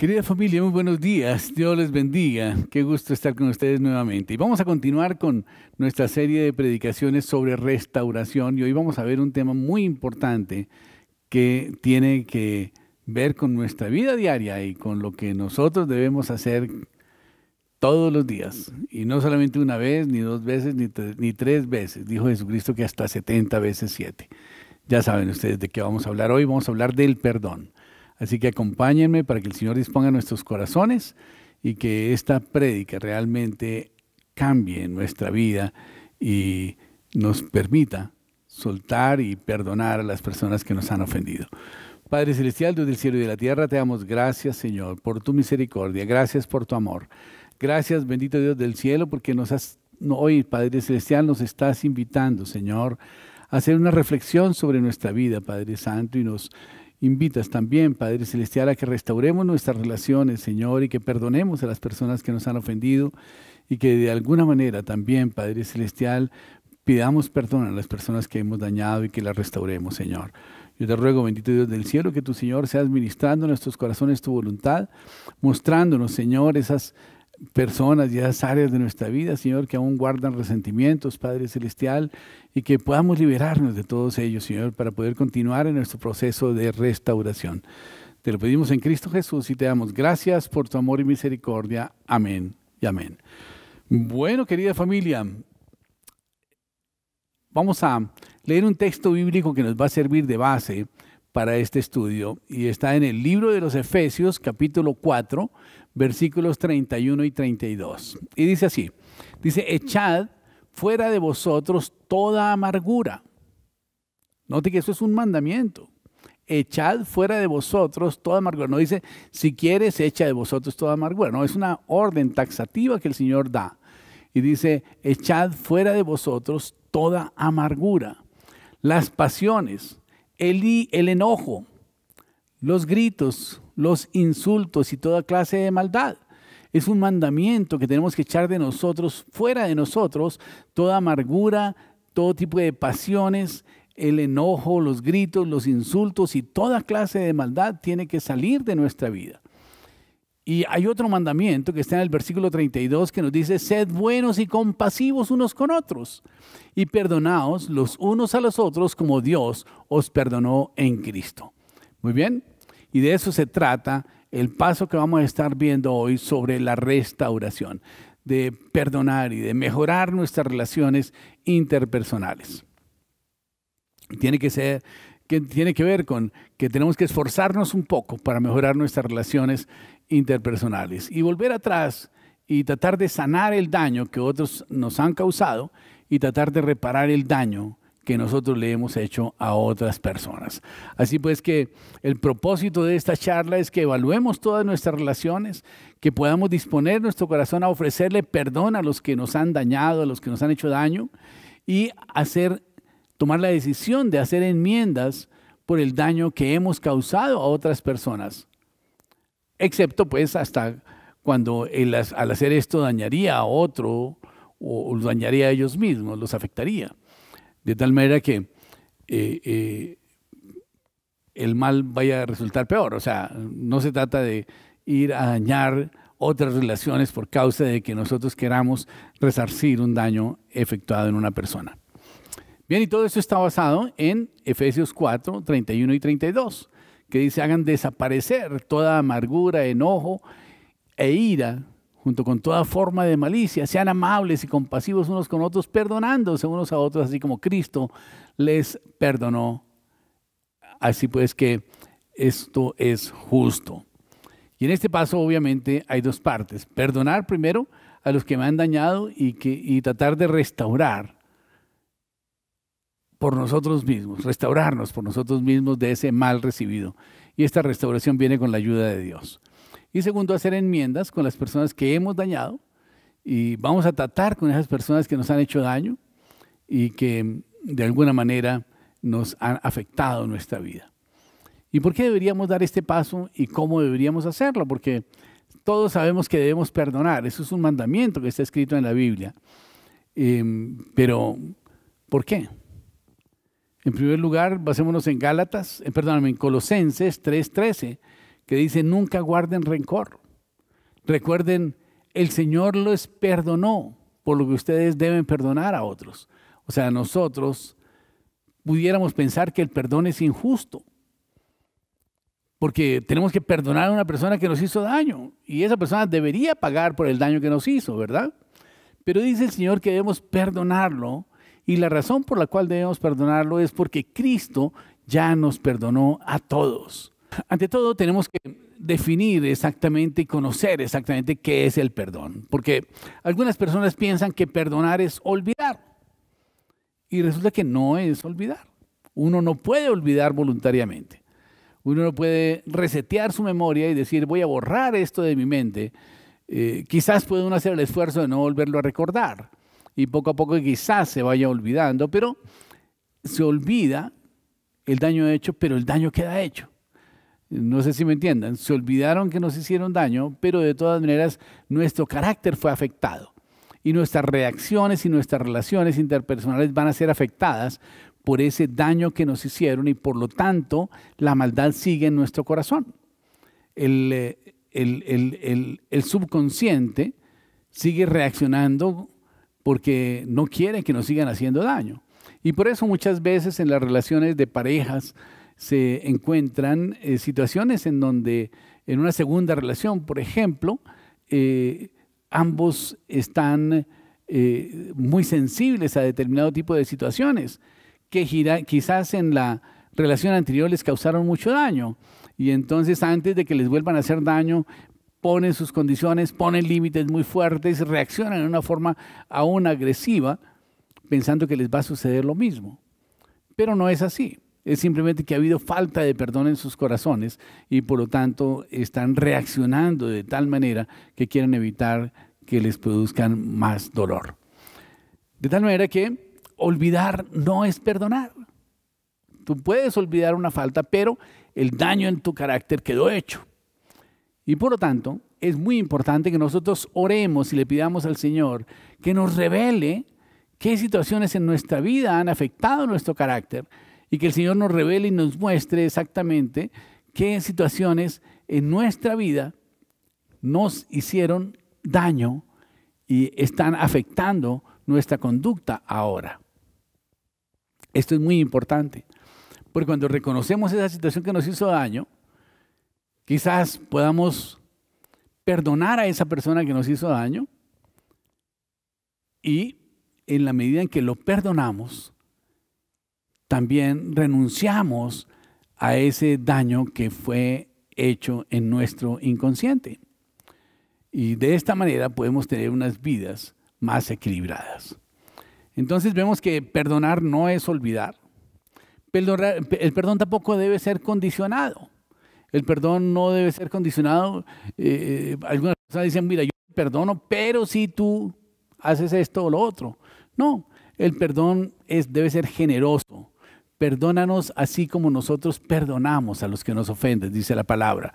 Querida familia, muy buenos días. Dios les bendiga. Qué gusto estar con ustedes nuevamente. Y vamos a continuar con nuestra serie de predicaciones sobre restauración. Y hoy vamos a ver un tema muy importante que tiene que ver con nuestra vida diaria y con lo que nosotros debemos hacer todos los días. Y no solamente una vez, ni dos veces, ni tres veces. Dijo Jesucristo que hasta 70 veces 7. Ya saben ustedes de qué vamos a hablar hoy. Vamos a hablar del perdón. Así que acompáñenme para que el Señor disponga nuestros corazones y que esta prédica realmente cambie nuestra vida y nos permita soltar y perdonar a las personas que nos han ofendido. Padre Celestial, Dios del cielo y de la tierra, te damos gracias, Señor, por tu misericordia. Gracias por tu amor. Gracias, bendito Dios del cielo, porque hoy, Padre Celestial, nos estás invitando, Señor, a hacer una reflexión sobre nuestra vida, Padre Santo, y nos invitas también, Padre Celestial, a que restauremos nuestras relaciones, Señor, y que perdonemos a las personas que nos han ofendido y que de alguna manera también, Padre Celestial, pidamos perdón a las personas que hemos dañado y que las restauremos, Señor. Yo te ruego, bendito Dios del cielo, que tu Señor seas ministrando en nuestros corazones tu voluntad, mostrándonos, Señor, esas personas y esas áreas de nuestra vida, Señor, que aún guardan resentimientos, Padre Celestial, y que podamos liberarnos de todos ellos, Señor, para poder continuar en nuestro proceso de restauración. Te lo pedimos en Cristo Jesús y te damos gracias por tu amor y misericordia. Amén y amén. Bueno, querida familia, vamos a leer un texto bíblico que nos va a servir de base para este estudio y está en el libro de los Efesios, capítulo 4, versículos 31 y 32. Y dice así, dice, echad fuera de vosotros toda amargura. Note que eso es un mandamiento. Echad fuera de vosotros toda amargura. No dice, si quieres, echa de vosotros toda amargura. No, es una orden taxativa que el Señor da. Y dice, echad fuera de vosotros toda amargura. Las pasiones, el enojo, los gritos, los insultos y toda clase de maldad. Es un mandamiento que tenemos que echar de nosotros, fuera de nosotros, toda amargura, todo tipo de pasiones, el enojo, los gritos, los insultos y toda clase de maldad tiene que salir de nuestra vida. Y hay otro mandamiento que está en el versículo 32 que nos dice, sed buenos y compasivos unos con otros y perdonaos los unos a los otros como Dios os perdonó en Cristo. Muy bien, y de eso se trata el paso que vamos a estar viendo hoy sobre la restauración, de perdonar y de mejorar nuestras relaciones interpersonales. Tiene que ver con que tenemos que esforzarnos un poco para mejorar nuestras relaciones interpersonales y volver atrás y tratar de sanar el daño que otros nos han causado y tratar de reparar el daño que nosotros le hemos hecho a otras personas. Así pues que el propósito de esta charla es que evaluemos todas nuestras relaciones, que podamos disponer nuestro corazón a ofrecerle perdón a los que nos han dañado, a los que nos han hecho daño y tomar la decisión de hacer enmiendas por el daño que hemos causado a otras personas. Excepto pues hasta cuando al hacer esto dañaría a otro o los dañaría a ellos mismos, los afectaría. De tal manera que el mal vaya a resultar peor. O sea, no se trata de ir a dañar otras relaciones por causa de que nosotros queramos resarcir un daño efectuado en una persona. Bien, y todo esto está basado en Efesios 4, 31 y 32, que dice, hagan desaparecer toda amargura, enojo e ira, junto con toda forma de malicia, sean amables y compasivos unos con otros, perdonándose unos a otros, así como Cristo les perdonó. Así pues que esto es justo. Y en este paso obviamente hay dos partes. Perdonar primero a los que me han dañado y tratar de restaurar por nosotros mismos, restaurarnos por nosotros mismos de ese mal recibido. Y esta restauración viene con la ayuda de Dios. Y segundo, hacer enmiendas con las personas que hemos dañado y vamos a tratar con esas personas que nos han hecho daño y que de alguna manera nos han afectado nuestra vida. ¿Y por qué deberíamos dar este paso y cómo deberíamos hacerlo? Porque todos sabemos que debemos perdonar. Eso es un mandamiento que está escrito en la Biblia. Pero, ¿por qué? En primer lugar, basémonos en Colosenses 3:13, que dice, nunca guarden rencor. Recuerden, el Señor los perdonó, por lo que ustedes deben perdonar a otros. O sea, nosotros pudiéramos pensar que el perdón es injusto, porque tenemos que perdonar a una persona que nos hizo daño, y esa persona debería pagar por el daño que nos hizo, ¿verdad? Pero dice el Señor que debemos perdonarlo, y la razón por la cual debemos perdonarlo es porque Cristo ya nos perdonó a todos. Ante todo, tenemos que definir exactamente y conocer exactamente qué es el perdón, porque algunas personas piensan que perdonar es olvidar, y resulta que no es olvidar. Uno no puede olvidar voluntariamente. Uno no puede resetear su memoria y decir, voy a borrar esto de mi mente. Quizás puede uno hacer el esfuerzo de no volverlo a recordar, y poco a poco quizás se vaya olvidando, pero se olvida el daño hecho, pero el daño queda hecho. No sé si me entiendan, se olvidaron que nos hicieron daño, pero de todas maneras nuestro carácter fue afectado. Y nuestras reacciones y nuestras relaciones interpersonales van a ser afectadas por ese daño que nos hicieron, y por lo tanto la maldad sigue en nuestro corazón. El subconsciente sigue reaccionando porque no quiere que nos sigan haciendo daño. Y por eso muchas veces en las relaciones de parejas se encuentran situaciones en donde en una segunda relación, por ejemplo, ambos están muy sensibles a determinado tipo de situaciones que quizás en la relación anterior les causaron mucho daño, y entonces antes de que les vuelvan a hacer daño ponen sus condiciones, ponen límites muy fuertes, reaccionan de una forma aún agresiva pensando que les va a suceder lo mismo. Pero no es así. Es simplemente que ha habido falta de perdón en sus corazones, y por lo tanto están reaccionando de tal manera que quieren evitar que les produzcan más dolor. De tal manera que olvidar no es perdonar. Tú puedes olvidar una falta, pero el daño en tu carácter quedó hecho. Y por lo tanto, es muy importante que nosotros oremos y le pidamos al Señor que nos revele qué situaciones en nuestra vida han afectado nuestro carácter, y que el Señor nos revele y nos muestre exactamente qué situaciones en nuestra vida nos hicieron daño y están afectando nuestra conducta ahora. Esto es muy importante, porque cuando reconocemos esa situación que nos hizo daño, quizás podamos perdonar a esa persona que nos hizo daño, y en la medida en que lo perdonamos, también renunciamos a ese daño que fue hecho en nuestro inconsciente. Y de esta manera podemos tener unas vidas más equilibradas. Entonces vemos que perdonar no es olvidar. El perdón tampoco debe ser condicionado. El perdón no debe ser condicionado. Algunas personas dicen, mira, yo te perdono, pero si tú haces esto o lo otro. No, el perdón debe ser generoso. Perdónanos así como nosotros perdonamos a los que nos ofenden, dice la palabra.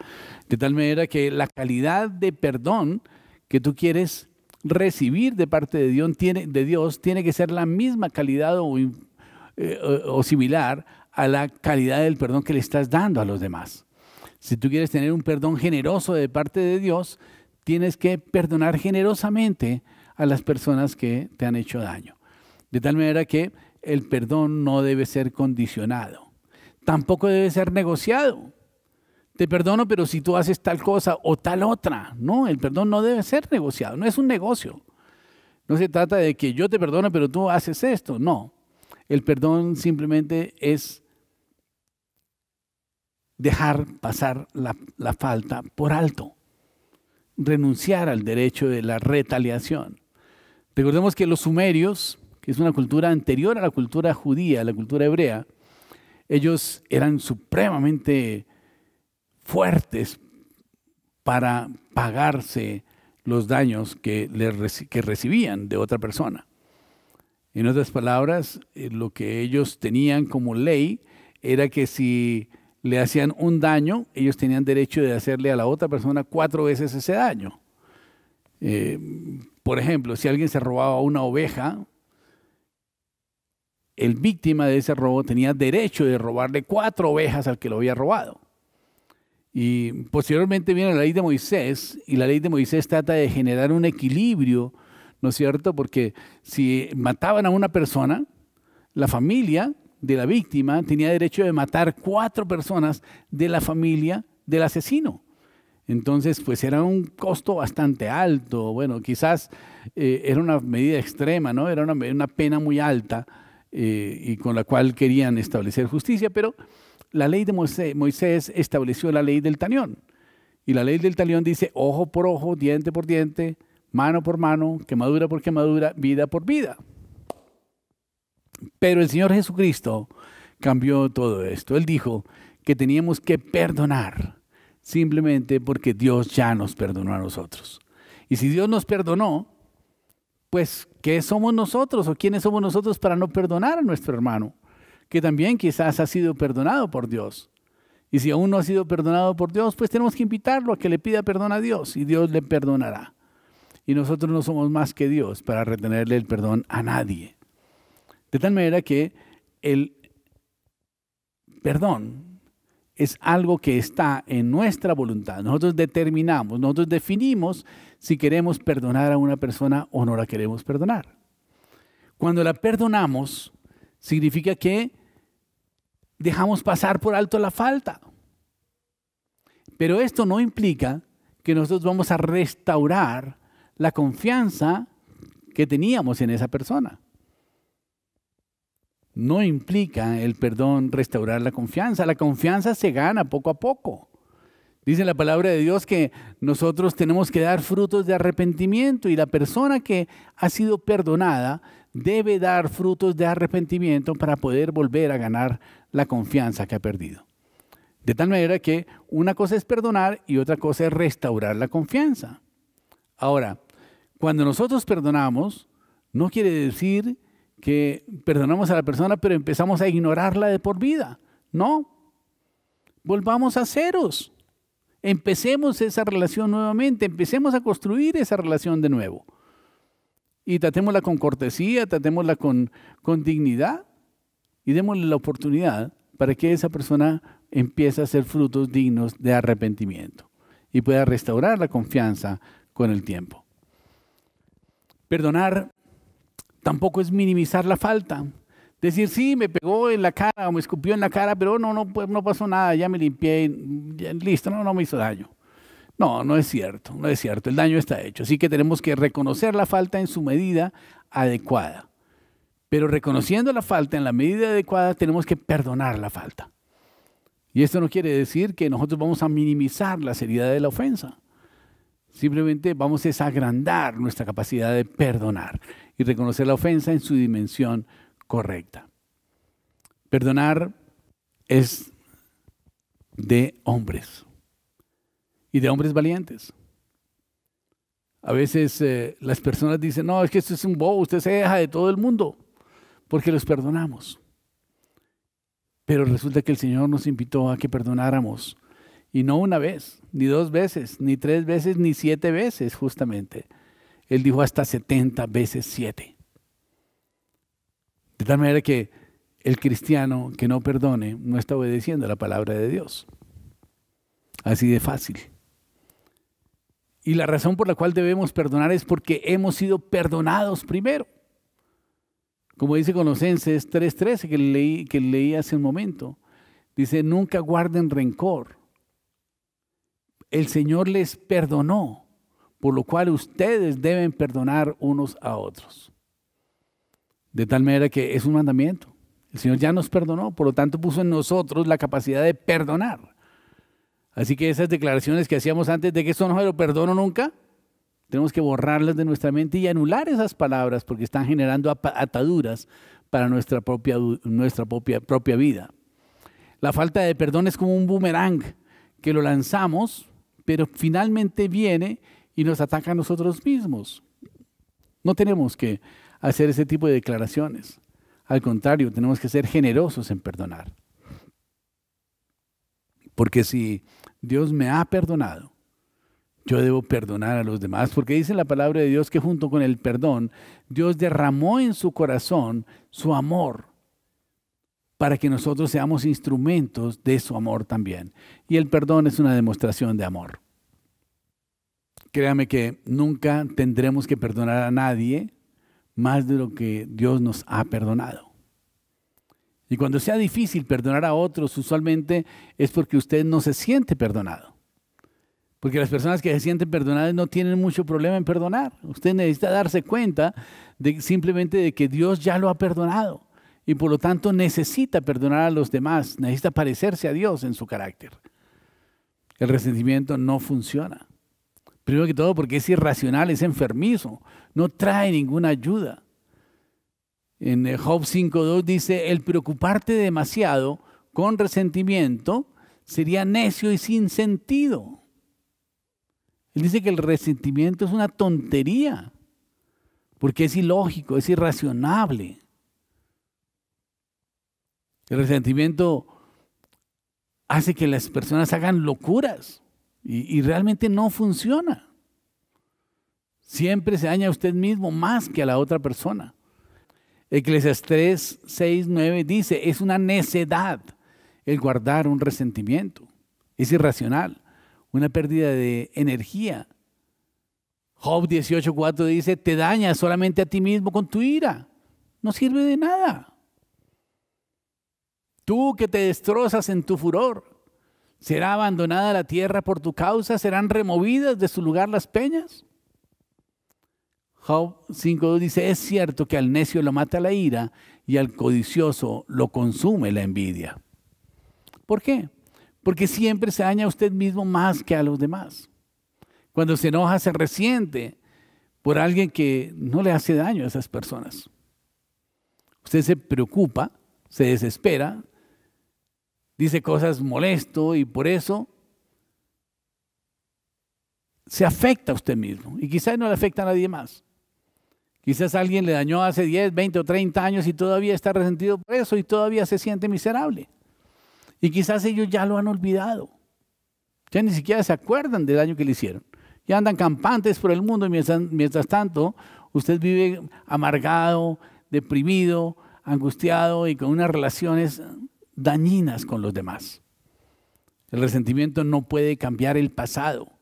De tal manera que la calidad de perdón que tú quieres recibir de parte de Dios tiene que ser la misma calidad o similar a la calidad del perdón que le estás dando a los demás. Si tú quieres tener un perdón generoso de parte de Dios, tienes que perdonar generosamente a las personas que te han hecho daño. De tal manera que el perdón no debe ser condicionado. Tampoco debe ser negociado. Te perdono, pero si tú haces tal cosa o tal otra. No, el perdón no debe ser negociado. No es un negocio. No se trata de que yo te perdono, pero tú haces esto. No. El perdón simplemente es dejar pasar la falta por alto. Renunciar al derecho de la retaliación. Recordemos que los sumerios, que es una cultura anterior a la cultura judía, a la cultura hebrea, ellos eran supremamente fuertes para pagarse los daños que recibían de otra persona. En otras palabras, lo que ellos tenían como ley era que si le hacían un daño, ellos tenían derecho de hacerle a la otra persona 4 veces ese daño. Por ejemplo, si alguien se robaba una oveja, el víctima de ese robo tenía derecho de robarle 4 ovejas al que lo había robado. Y posteriormente viene la ley de Moisés, y la ley de Moisés trata de generar un equilibrio, ¿no es cierto? Porque si mataban a una persona, la familia de la víctima tenía derecho de matar 4 personas de la familia del asesino. Entonces, pues era un costo bastante alto. Bueno, quizás era una medida extrema, ¿no? Era una pena muy alta y con la cual querían establecer justicia, pero la ley de Moisés estableció la ley del talión. Y la ley del talión dice ojo por ojo, diente por diente, mano por mano, quemadura por quemadura, vida por vida. Pero el Señor Jesucristo cambió todo esto. Él dijo que teníamos que perdonar simplemente porque Dios ya nos perdonó a nosotros. Y si Dios nos perdonó, pues ¿qué somos nosotros o quiénes somos nosotros para no perdonar a nuestro hermano? Que también quizás ha sido perdonado por Dios. Y si aún no ha sido perdonado por Dios, pues tenemos que invitarlo a que le pida perdón a Dios y Dios le perdonará. Y nosotros no somos más que Dios para retenerle el perdón a nadie. De tal manera que el perdón es algo que está en nuestra voluntad. Nosotros determinamos, nosotros definimos si queremos perdonar a una persona o no la queremos perdonar. Cuando la perdonamos, significa que dejamos pasar por alto la falta. Pero esto no implica que nosotros vamos a restaurar la confianza que teníamos en esa persona. No implica el perdón restaurar la confianza. La confianza se gana poco a poco. Dice la palabra de Dios que nosotros tenemos que dar frutos de arrepentimiento y la persona que ha sido perdonada debe dar frutos de arrepentimiento para poder volver a ganar la confianza que ha perdido. De tal manera que una cosa es perdonar y otra cosa es restaurar la confianza. Ahora, cuando nosotros perdonamos, no quiere decir que perdonamos a la persona pero empezamos a ignorarla de por vida. No, volvamos a ceros. Empecemos esa relación nuevamente, empecemos a construir esa relación de nuevo. Y tratémosla con cortesía, tratémosla con dignidad y démosle la oportunidad para que esa persona empiece a hacer frutos dignos de arrepentimiento y pueda restaurar la confianza con el tiempo. Perdonar tampoco es minimizar la falta. Decir, sí, me pegó en la cara o me escupió en la cara, pero no pasó nada, ya me limpié, ya, listo, no me hizo daño. No, no es cierto, no es cierto. El daño está hecho. Así que tenemos que reconocer la falta en su medida adecuada. Pero reconociendo la falta en la medida adecuada, tenemos que perdonar la falta. Y esto no quiere decir que nosotros vamos a minimizar la seriedad de la ofensa. Simplemente vamos a agrandar nuestra capacidad de perdonar y reconocer la ofensa en su dimensión correcta. Perdonar es de hombres. Y de hombres valientes. A veces las personas dicen, no, es que esto es un bobo, usted se deja de todo el mundo, porque los perdonamos. Pero resulta que el Señor nos invitó a que perdonáramos, y no una vez, ni 2 veces, ni 3 veces, ni 7 veces justamente. Él dijo hasta 70 veces 7. De tal manera que el cristiano que no perdone no está obedeciendo a la palabra de Dios. Así de fácil. Y la razón por la cual debemos perdonar es porque hemos sido perdonados primero. Como dice Colosenses 3:13 que leí hace un momento. Dice, nunca guarden rencor. El Señor les perdonó, por lo cual ustedes deben perdonar unos a otros. De tal manera que es un mandamiento. El Señor ya nos perdonó, por lo tanto puso en nosotros la capacidad de perdonar. Así que esas declaraciones que hacíamos antes de que esto no se lo perdono nunca, tenemos que borrarlas de nuestra mente y anular esas palabras porque están generando ataduras para nuestra propia vida. La falta de perdón es como un boomerang que lo lanzamos, pero finalmente viene y nos ataca a nosotros mismos. No tenemos que hacer ese tipo de declaraciones. Al contrario, tenemos que ser generosos en perdonar. Porque si Dios me ha perdonado, yo debo perdonar a los demás, porque dice la palabra de Dios que junto con el perdón, Dios derramó en su corazón su amor para que nosotros seamos instrumentos de su amor también. Y el perdón es una demostración de amor. Créame que nunca tendremos que perdonar a nadie más de lo que Dios nos ha perdonado. Y cuando sea difícil perdonar a otros, usualmente es porque usted no se siente perdonado. Porque las personas que se sienten perdonadas no tienen mucho problema en perdonar. Usted necesita darse cuenta simplemente de que Dios ya lo ha perdonado. Y por lo tanto necesita perdonar a los demás. Necesita parecerse a Dios en su carácter. El resentimiento no funciona. Primero que todo porque es irracional, es enfermizo. No trae ninguna ayuda. En Job 5:2 dice, el preocuparte demasiado con resentimiento sería necio y sin sentido. Él dice que el resentimiento es una tontería, porque es ilógico, es irracionable. El resentimiento hace que las personas hagan locuras y realmente no funciona. Siempre se daña a usted mismo más que a la otra persona. Eclesiastés 6:9 dice, es una necedad el guardar un resentimiento. Es irracional, una pérdida de energía. Job 18:4 dice, te dañas solamente a ti mismo con tu ira. No sirve de nada. Tú que te destrozas en tu furor, ¿será abandonada la tierra por tu causa? ¿Serán removidas de su lugar las peñas? Job 5:2 dice, es cierto que al necio lo mata la ira y al codicioso lo consume la envidia. ¿Por qué? Porque siempre se daña a usted mismo más que a los demás. Cuando se enoja, se resiente por alguien que no le hace daño a esas personas. Usted se preocupa, se desespera, dice cosas molesto y por eso se afecta a usted mismo. Y quizás no le afecta a nadie más. Quizás alguien le dañó hace 10, 20 o 30 años y todavía está resentido por eso y todavía se siente miserable. Y quizás ellos ya lo han olvidado. Ya ni siquiera se acuerdan del daño que le hicieron. Ya andan campantes por el mundo y mientras tanto usted vive amargado, deprimido, angustiado y con unas relaciones dañinas con los demás. El resentimiento no puede cambiar el pasado,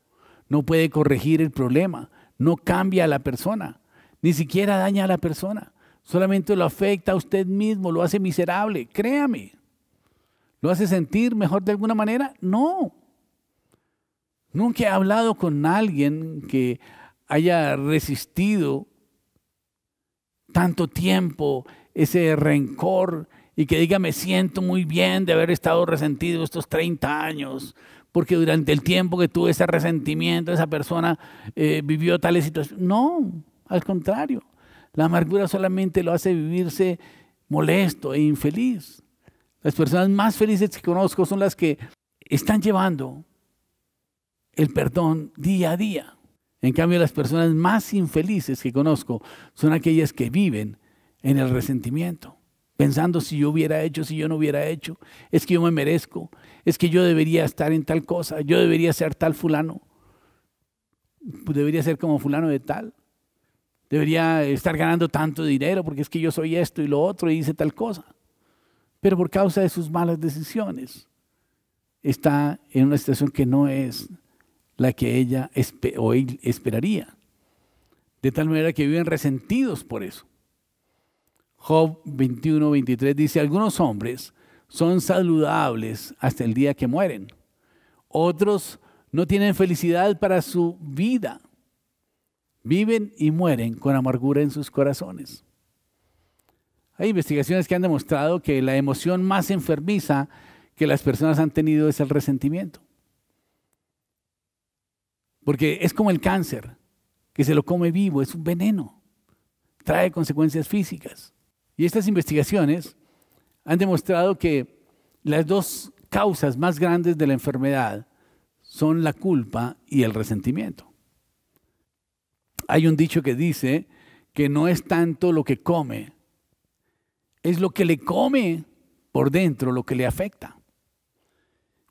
no puede corregir el problema, no cambia a la persona. Ni siquiera daña a la persona, solamente lo afecta a usted mismo, lo hace miserable, créame. ¿Lo hace sentir mejor de alguna manera? No. Nunca he hablado con alguien que haya resistido tanto tiempo ese rencor y que diga, me siento muy bien de haber estado resentido estos 30 años, porque durante el tiempo que tuve ese resentimiento, esa persona vivió tales situaciones. No. Al contrario, la amargura solamente lo hace vivirse molesto e infeliz. Las personas más felices que conozco son las que están llevando el perdón día a día. En cambio, las personas más infelices que conozco son aquellas que viven en el resentimiento, pensando si yo hubiera hecho, si yo no hubiera hecho, es que yo me merezco, es que yo debería estar en tal cosa, yo debería ser tal fulano, debería ser como fulano de tal. Debería estar ganando tanto dinero porque es que yo soy esto y lo otro y hice tal cosa. Pero por causa de sus malas decisiones está en una situación que no es la que ella o él esperaría. De tal manera que viven resentidos por eso. Job 21:23 dice, algunos hombres son saludables hasta el día que mueren. Otros no tienen felicidad para su vida. Viven y mueren con amargura en sus corazones. Hay investigaciones que han demostrado que la emoción más enfermiza que las personas han tenido es el resentimiento. Porque es como el cáncer, que se lo come vivo, es un veneno, trae consecuencias físicas. Y estas investigaciones han demostrado que las dos causas más grandes de la enfermedad son la culpa y el resentimiento. Hay un dicho que dice que no es tanto lo que come, es lo que le come por dentro lo que le afecta.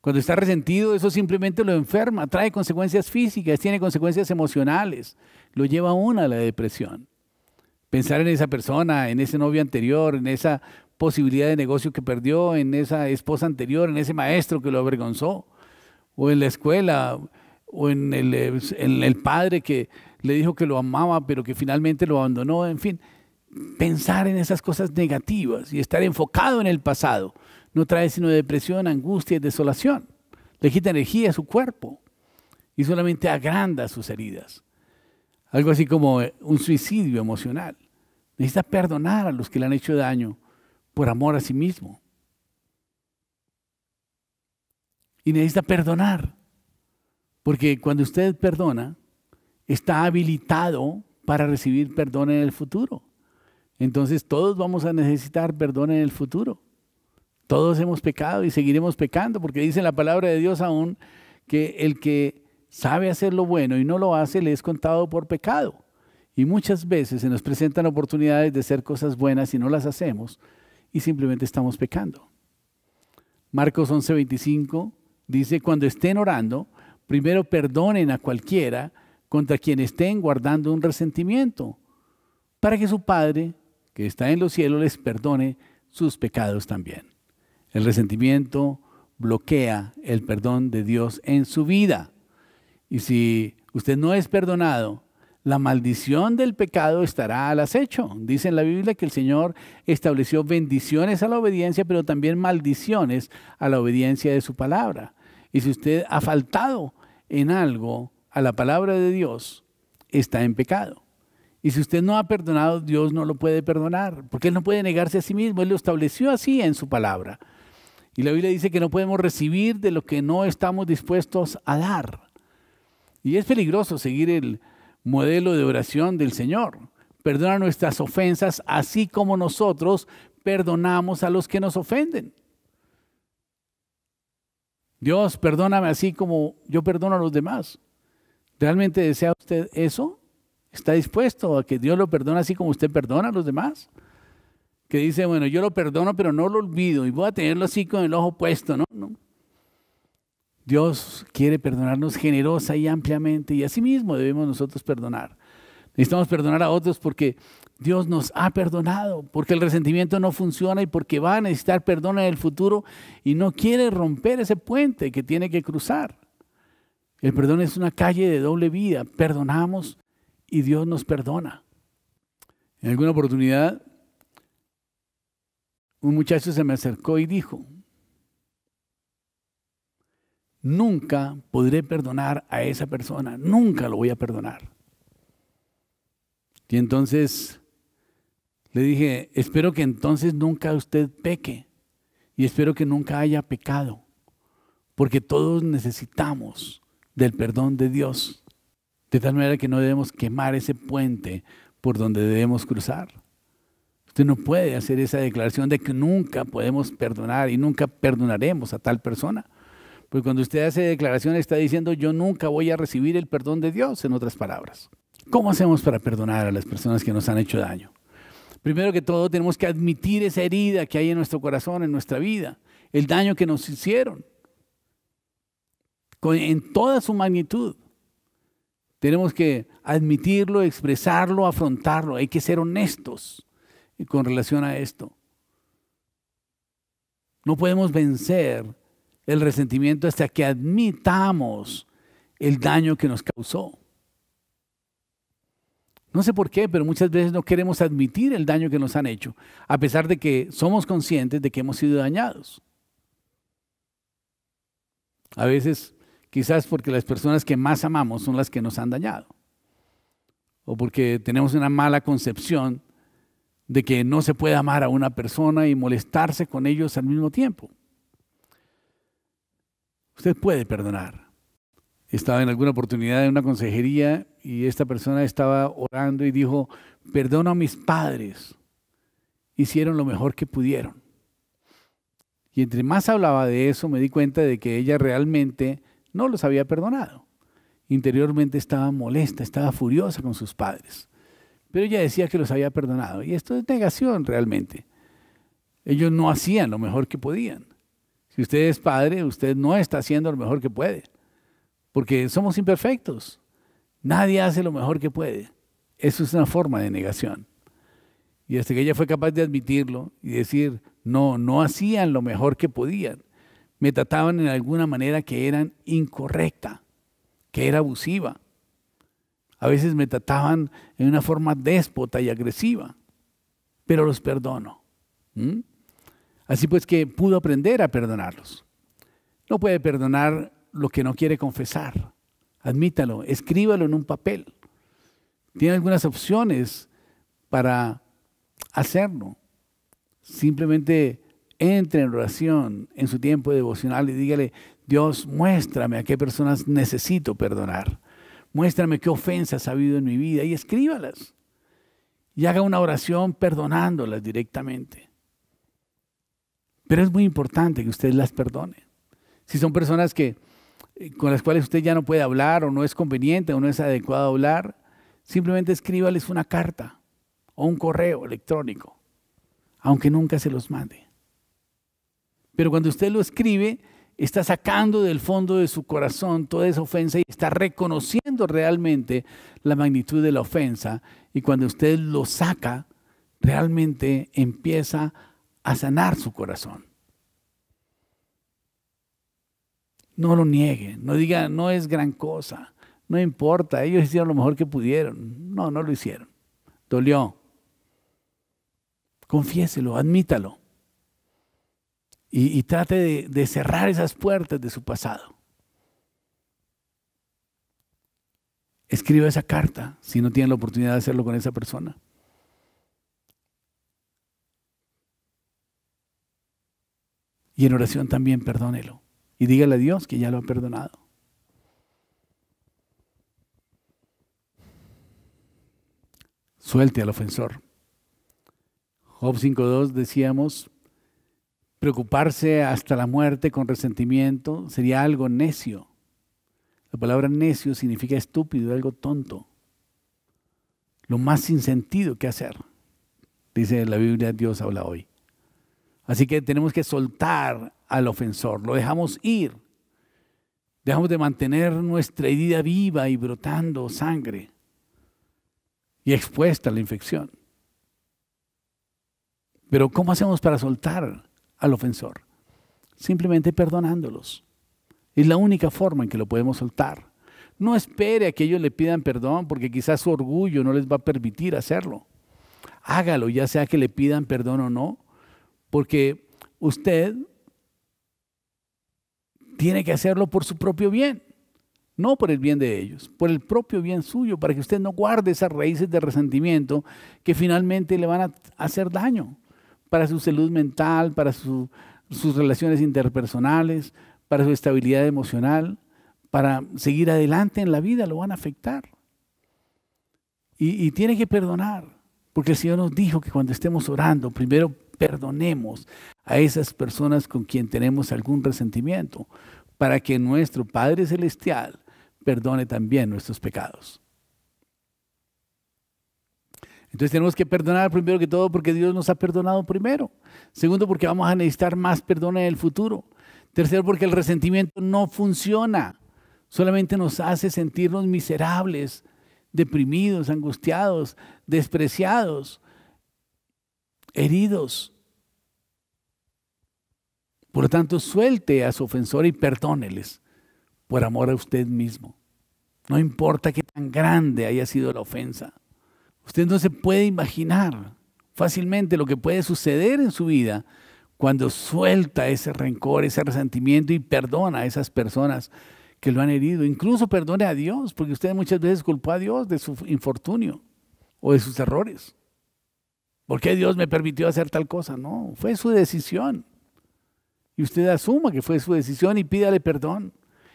Cuando está resentido, eso simplemente lo enferma, trae consecuencias físicas, tiene consecuencias emocionales, lo lleva a uno a la depresión. Pensar en esa persona, en ese novio anterior, en esa posibilidad de negocio que perdió, en esa esposa anterior, en ese maestro que lo avergonzó, o en la escuela, o en el padre que le dijo que lo amaba, pero que finalmente lo abandonó. En fin, pensar en esas cosas negativas y estar enfocado en el pasado no trae sino depresión, angustia y desolación. Le quita energía a su cuerpo y solamente agranda sus heridas. Algo así como un suicidio emocional. Necesita perdonar a los que le han hecho daño por amor a sí mismo. Y necesita perdonar, porque cuando usted perdona, está habilitado para recibir perdón en el futuro. Entonces todos vamos a necesitar perdón en el futuro. Todos hemos pecado y seguiremos pecando, porque dice la palabra de Dios aún que el que sabe hacer lo bueno y no lo hace, le es contado por pecado. Y muchas veces se nos presentan oportunidades de hacer cosas buenas y no las hacemos y simplemente estamos pecando. Marcos 11:25 dice, cuando estén orando, primero perdonen a cualquiera contra quien estén guardando un resentimiento, para que su Padre, que está en los cielos, les perdone sus pecados también. El resentimiento bloquea el perdón de Dios en su vida. Y si usted no es perdonado, la maldición del pecado estará al acecho. Dice en la Biblia que el Señor estableció bendiciones a la obediencia, pero también maldiciones a la obediencia de su palabra. Y si usted ha faltado en algo a la palabra de Dios, está en pecado. Y si usted no ha perdonado, Dios no lo puede perdonar, porque Él no puede negarse a sí mismo. Él lo estableció así en su palabra. Y la Biblia dice que no podemos recibir de lo que no estamos dispuestos a dar. Y es peligroso seguir el modelo de oración del Señor. Perdona nuestras ofensas, así como nosotros perdonamos a los que nos ofenden. Dios, perdóname así como yo perdono a los demás. ¿Realmente desea usted eso? ¿Está dispuesto a que Dios lo perdone así como usted perdona a los demás? Que dice, bueno, yo lo perdono, pero no lo olvido y voy a tenerlo así con el ojo puesto, ¿no? No. Dios quiere perdonarnos generosa y ampliamente, y así mismo debemos nosotros perdonar. Necesitamos perdonar a otros porque Dios nos ha perdonado, porque el resentimiento no funciona y porque va a necesitar perdón en el futuro y no quiere romper ese puente que tiene que cruzar. El perdón es una calle de doble vía. Perdonamos y Dios nos perdona. En alguna oportunidad, un muchacho se me acercó y dijo, nunca podré perdonar a esa persona, nunca lo voy a perdonar. Y entonces le dije, espero que entonces nunca usted peque y espero que nunca haya pecado, porque todos necesitamos del perdón de Dios, de tal manera que no debemos quemar ese puente por donde debemos cruzar. Usted no puede hacer esa declaración de que nunca podemos perdonar y nunca perdonaremos a tal persona. Porque cuando usted hace declaración está diciendo yo nunca voy a recibir el perdón de Dios, en otras palabras. ¿Cómo hacemos para perdonar a las personas que nos han hecho daño? Primero que todo tenemos que admitir esa herida que hay en nuestro corazón, en nuestra vida, el daño que nos hicieron, en toda su magnitud. Tenemos que admitirlo, expresarlo, afrontarlo. Hay que ser honestos con relación a esto. No podemos vencer el resentimiento hasta que admitamos el daño que nos causó. No sé por qué, pero muchas veces no queremos admitir el daño que nos han hecho, a pesar de que somos conscientes de que hemos sido dañados. A veces, quizás porque las personas que más amamos son las que nos han dañado, o porque tenemos una mala concepción de que no se puede amar a una persona y molestarse con ellos al mismo tiempo. Usted puede perdonar. Estaba en alguna oportunidad en una consejería y esta persona estaba orando y dijo, perdono a mis padres, hicieron lo mejor que pudieron. Y entre más hablaba de eso me di cuenta de que ella realmente no los había perdonado. Interiormente estaba molesta, estaba furiosa con sus padres. Pero ella decía que los había perdonado. Y esto es negación realmente. Ellos no hacían lo mejor que podían. Si usted es padre, usted no está haciendo lo mejor que puede. Porque somos imperfectos. Nadie hace lo mejor que puede. Eso es una forma de negación. Y hasta que ella fue capaz de admitirlo y decir, no, no hacían lo mejor que podían. Me trataban en alguna manera que era incorrecta, que era abusiva. A veces me trataban en una forma déspota y agresiva, pero los perdono. Así pues que pudo aprender a perdonarlos. No puede perdonar lo que no quiere confesar. Admítalo, escríbalo en un papel. Tiene algunas opciones para hacerlo. Simplemente entre en oración en su tiempo devocional y dígale, Dios, muéstrame a qué personas necesito perdonar. Muéstrame qué ofensas ha habido en mi vida y escríbalas. Y haga una oración perdonándolas directamente. Pero es muy importante que usted las perdone. Si son personas con las cuales usted ya no puede hablar o no es conveniente o no es adecuado hablar, simplemente escríbales una carta o un correo electrónico, aunque nunca se los mande. Pero cuando usted lo escribe, está sacando del fondo de su corazón toda esa ofensa y está reconociendo realmente la magnitud de la ofensa. Y cuando usted lo saca, realmente empieza a sanar su corazón. No lo niegue, no diga, no es gran cosa, no importa, ellos hicieron lo mejor que pudieron. No, no lo hicieron. Dolió. Confiéselo, admítalo. Y trate de cerrar esas puertas de su pasado. Escriba esa carta si no tiene la oportunidad de hacerlo con esa persona. Y en oración también perdónelo. Y dígale a Dios que ya lo ha perdonado. Suelte al ofensor. Job 5:2 decíamos, preocuparse hasta la muerte con resentimiento sería algo necio. La palabra necio significa estúpido, algo tonto. Lo más sin sentido que hacer. Dice la Biblia, Dios habla hoy. Así que tenemos que soltar al ofensor, lo dejamos ir. Dejamos de mantener nuestra herida viva y brotando sangre y expuesta a la infección. Pero ¿cómo hacemos para soltar al ofensor? Simplemente perdonándolos. Es la única forma en que lo podemos soltar. No espere a que ellos le pidan perdón porque quizás su orgullo no les va a permitir hacerlo. Hágalo, ya sea que le pidan perdón o no, porque usted tiene que hacerlo por su propio bien, no por el bien de ellos, por el propio bien suyo, para que usted no guarde esas raíces de resentimiento que finalmente le van a hacer daño para su salud mental, para sus relaciones interpersonales, para su estabilidad emocional, para seguir adelante en la vida, lo van a afectar. Y tiene que perdonar, porque el Señor nos dijo que cuando estemos orando, primero perdonemos a esas personas con quien tenemos algún resentimiento, para que nuestro Padre Celestial perdone también nuestros pecados. Entonces tenemos que perdonar primero que todo porque Dios nos ha perdonado primero. Segundo, porque vamos a necesitar más perdón en el futuro. Tercero, porque el resentimiento no funciona. Solamente nos hace sentirnos miserables, deprimidos, angustiados, despreciados, heridos. Por lo tanto, suelte a su ofensor y perdóneles por amor a usted mismo. No importa qué tan grande haya sido la ofensa. Usted no se puede imaginar fácilmente lo que puede suceder en su vida cuando suelta ese rencor, ese resentimiento y perdona a esas personas que lo han herido. Incluso perdone a Dios, porque usted muchas veces culpó a Dios de su infortunio o de sus errores. ¿Por qué Dios me permitió hacer tal cosa? No, fue su decisión. Y usted asuma que fue su decisión y pídale perdón.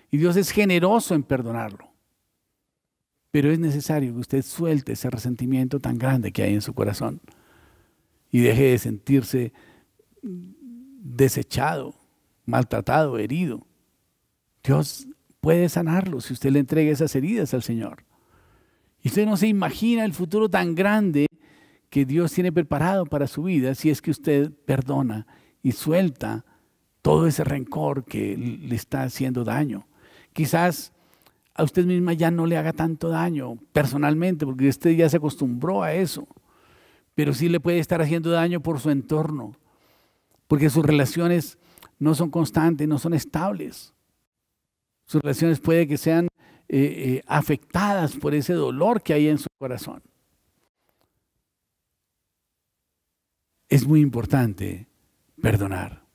Y Dios es generoso en perdonarlo. Pero es necesario que usted suelte ese resentimiento tan grande que hay en su corazón y deje de sentirse desechado, maltratado, herido. Dios puede sanarlo si usted le entrega esas heridas al Señor. Y usted no se imagina el futuro tan grande que Dios tiene preparado para su vida si es que usted perdona y suelta todo ese rencor que le está haciendo daño. Quizás a usted misma ya no le haga tanto daño personalmente porque usted ya se acostumbró a eso. pero sí le puede estar haciendo daño por su entorno, porque sus relaciones no son constantes, no son estables. Sus relaciones puede que sean afectadas por ese dolor que hay en su corazón. Es muy importante perdonar.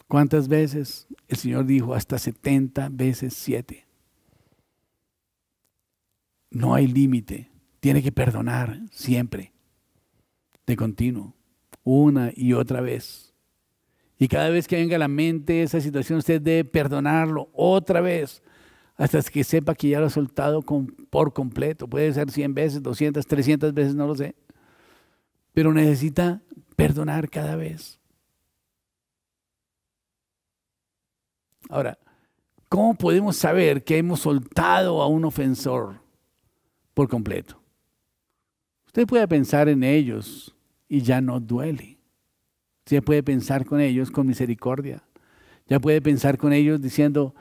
¿Cuántas veces? El Señor dijo hasta 70 veces 7. No hay límite. Tiene que perdonar siempre, de continuo, una y otra vez. Y cada vez que venga a la mente esa situación, usted debe perdonarlo otra vez, hasta que sepa que ya lo ha soltado por completo. Puede ser 100 veces, 200, 300 veces, no lo sé. Pero necesita perdonar cada vez. Ahora, ¿cómo podemos saber que hemos soltado a un ofensor por completo? Usted puede pensar en ellos y ya no duele. Usted puede pensar con ellos con misericordia. Ya puede pensar con ellos diciendo,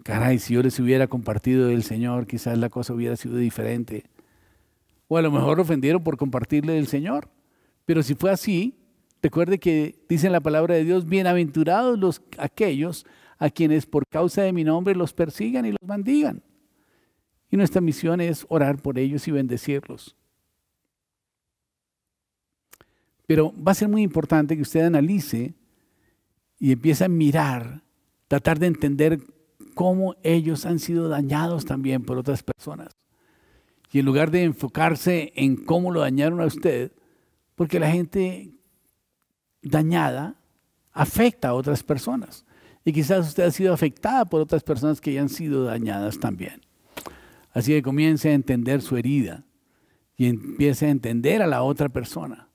caray, si yo les hubiera compartido del Señor, quizás la cosa hubiera sido diferente. O a lo mejor ofendieron por compartirle del Señor. Pero si fue así, recuerde que dice en la palabra de Dios, bienaventurados aquellos a quienes por causa de mi nombre los persigan y los maldigan. Y nuestra misión es orar por ellos y bendecirlos. Pero va a ser muy importante que usted analice y empiece a mirar, tratar de entender cómo ellos han sido dañados también por otras personas. Y en lugar de enfocarse en cómo lo dañaron a usted, porque la gente dañada afecta a otras personas. Y quizás usted ha sido afectada por otras personas que ya han sido dañadas también. Así que comience a entender su herida y empiece a entender a la otra persona.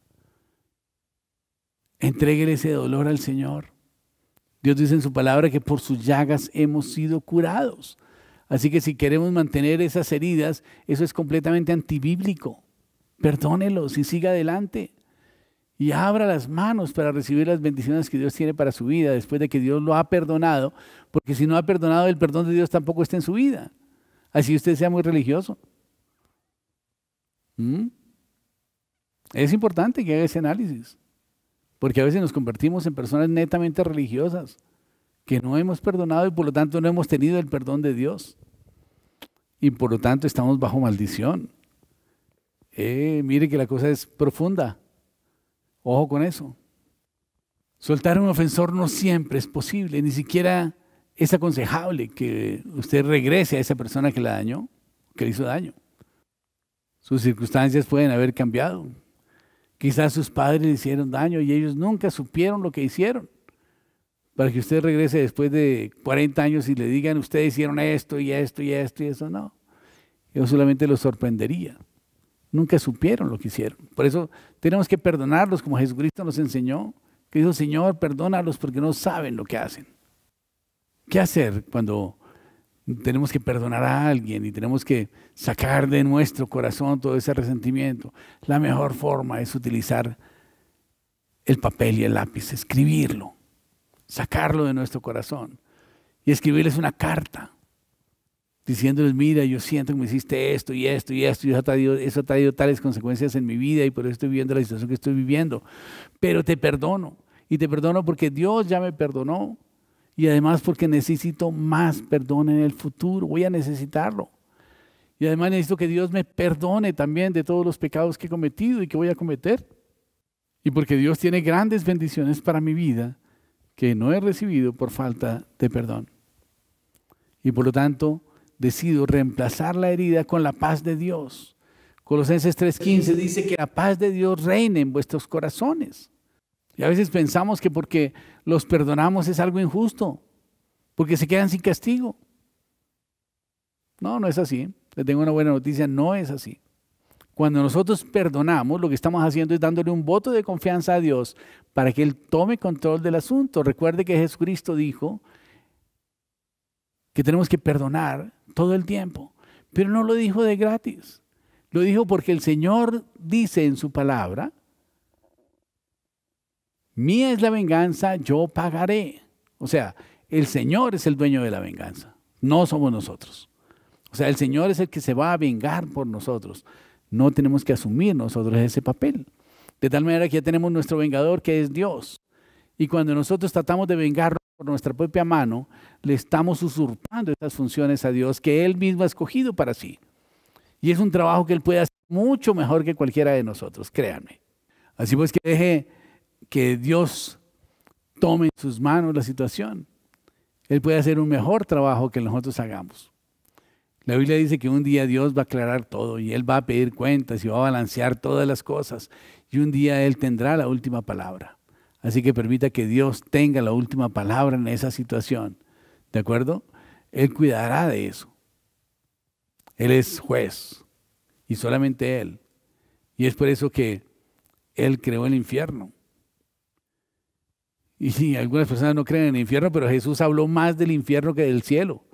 Entréguele ese dolor al Señor. Dios dice en su palabra que por sus llagas hemos sido curados. Así que si queremos mantener esas heridas, eso es completamente antibíblico. Perdónelos y siga adelante. Y abra las manos para recibir las bendiciones que Dios tiene para su vida después de que Dios lo ha perdonado. Porque si no ha perdonado, el perdón de Dios tampoco está en su vida. Así usted sea muy religioso. Es importante que haga ese análisis. Porque a veces nos convertimos en personas netamente religiosas que no hemos perdonado y por lo tanto no hemos tenido el perdón de Dios. Y por lo tanto estamos bajo maldición. Mire que la cosa es profunda. Ojo con eso. Soltar a un ofensor no siempre es posible, ni siquiera es aconsejable que usted regrese a esa persona que la dañó, que le hizo daño. Sus circunstancias pueden haber cambiado. Quizás sus padres le hicieron daño y ellos nunca supieron lo que hicieron. Para que usted regrese después de 40 años y le digan, ustedes hicieron esto y esto y esto y eso, no. Yo solamente los sorprendería. Nunca supieron lo que hicieron. Por eso tenemos que perdonarlos como Jesucristo nos enseñó. Que dijo, Señor, perdónalos porque no saben lo que hacen. ¿Qué hacer cuando tenemos que perdonar a alguien y tenemos que sacar de nuestro corazón todo ese resentimiento? La mejor forma es utilizar el papel y el lápiz, escribirlo, sacarlo de nuestro corazón y escribirles una carta diciéndoles, mira, yo siento que me hiciste esto y esto y esto, y eso ha traído tales consecuencias en mi vida y por eso estoy viviendo la situación que estoy viviendo. Pero te perdono, y te perdono porque Dios ya me perdonó, y además porque necesito más perdón en el futuro, voy a necesitarlo. Y además necesito que Dios me perdone también de todos los pecados que he cometido y que voy a cometer. Y porque Dios tiene grandes bendiciones para mi vida que no he recibido por falta de perdón. Y por lo tanto, decido reemplazar la herida con la paz de Dios. Colosenses 3:15 dice que la paz de Dios reine en vuestros corazones. Y a veces pensamos que porque los perdonamos es algo injusto, porque se quedan sin castigo. No, no es así. Les tengo una buena noticia, no es así. Cuando nosotros perdonamos, lo que estamos haciendo es dándole un voto de confianza a Dios para que Él tome control del asunto. Recuerde que Jesucristo dijo que tenemos que perdonar todo el tiempo, pero no lo dijo de gratis. Lo dijo porque el Señor dice en su palabra, mía es la venganza, yo pagaré. O sea, el Señor es el dueño de la venganza, no somos nosotros. O sea, el Señor es el que se va a vengar por nosotros. No tenemos que asumir nosotros ese papel. De tal manera que ya tenemos nuestro vengador, que es Dios. Y cuando nosotros tratamos de vengarlo por nuestra propia mano, le estamos usurpando esas funciones a Dios que Él mismo ha escogido para sí. Y es un trabajo que Él puede hacer mucho mejor que cualquiera de nosotros, créanme. Así pues que deje que Dios tome en sus manos la situación. Él puede hacer un mejor trabajo que nosotros hagamos. La Biblia dice que un día Dios va a aclarar todo y Él va a pedir cuentas y va a balancear todas las cosas. Y un día Él tendrá la última palabra. Así que permita que Dios tenga la última palabra en esa situación. ¿De acuerdo? Él cuidará de eso. Él es juez y solamente Él. Y es por eso que Él creó el infierno. Y sí, algunas personas no creen en el infierno, pero Jesús habló más del infierno que del cielo.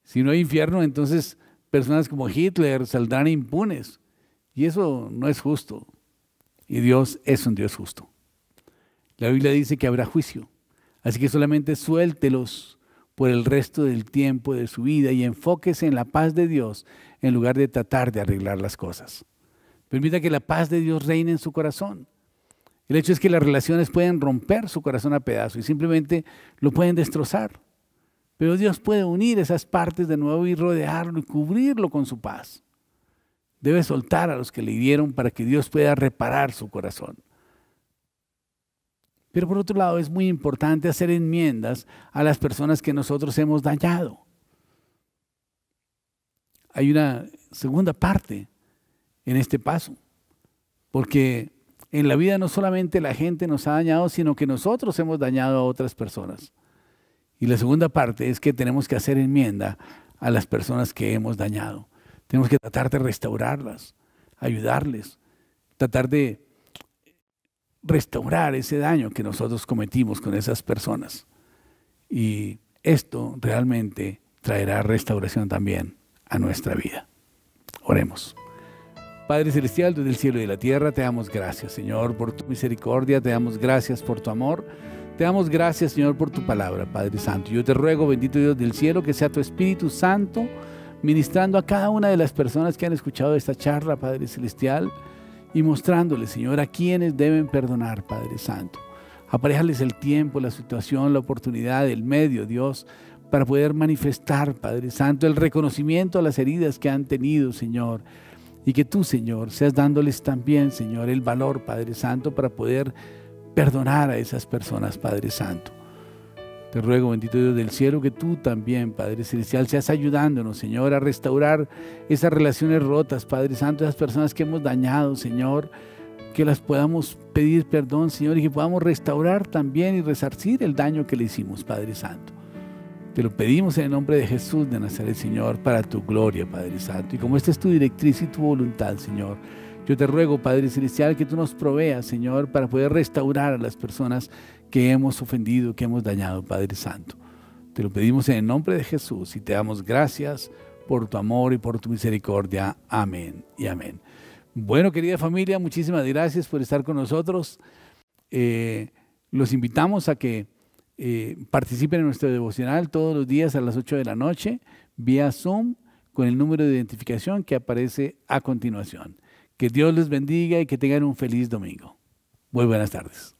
Si no hay infierno, entonces personas como Hitler saldrán impunes. Y eso no es justo. Y Dios es un Dios justo. La Biblia dice que habrá juicio. Así que solamente suéltelos por el resto del tiempo de su vida y enfóquese en la paz de Dios en lugar de tratar de arreglar las cosas. Permita que la paz de Dios reine en su corazón. El hecho es que las relaciones pueden romper su corazón a pedazos y simplemente lo pueden destrozar. Pero Dios puede unir esas partes de nuevo y rodearlo y cubrirlo con su paz. Debe soltar a los que le hirieron para que Dios pueda reparar su corazón. Pero por otro lado es muy importante hacer enmiendas a las personas que nosotros hemos dañado. Hay una segunda parte en este paso, porque en la vida no solamente la gente nos ha dañado, sino que nosotros hemos dañado a otras personas. Y la segunda parte es que tenemos que hacer enmienda a las personas que hemos dañado. Tenemos que tratar de restaurarlas, ayudarles, tratar de restaurar ese daño que nosotros cometimos con esas personas. Y esto realmente traerá restauración también a nuestra vida. Oremos. Padre Celestial, desde el cielo y de la tierra, te damos gracias, Señor, por tu misericordia, te damos gracias por tu amor, te damos gracias, Señor, por tu palabra, Padre Santo. Yo te ruego, bendito Dios del cielo, que sea tu Espíritu Santo ministrando a cada una de las personas que han escuchado esta charla, Padre Celestial, y mostrándoles, Señor, a quienes deben perdonar, Padre Santo. Aparéjales el tiempo, la situación, la oportunidad, el medio, Dios, para poder manifestar, Padre Santo, el reconocimiento a las heridas que han tenido, Señor. Y que tú, Señor, seas dándoles también, Señor, el valor, Padre Santo, para poder perdonar a esas personas, Padre Santo. Te ruego, bendito Dios del cielo, que tú también, Padre Celestial, seas ayudándonos, Señor, a restaurar esas relaciones rotas, Padre Santo, esas personas que hemos dañado, Señor, que las podamos pedir perdón, Señor, y que podamos restaurar también y resarcir el daño que le hicimos, Padre Santo. Te lo pedimos en el nombre de Jesús de Nazaret, Señor, para tu gloria, Padre Santo. Y como esta es tu directriz y tu voluntad, Señor, yo te ruego, Padre Celestial, que tú nos proveas, Señor, para poder restaurar a las personas que hemos ofendido, que hemos dañado, Padre Santo. Te lo pedimos en el nombre de Jesús y te damos gracias por tu amor y por tu misericordia. Amén y amén. Bueno, querida familia, muchísimas gracias por estar con nosotros. Los invitamos a que participen en nuestro devocional todos los días a las 8 de la noche, vía Zoom, con el número de identificación que aparece a continuación. Que Dios les bendiga y que tengan un feliz domingo. Muy buenas tardes.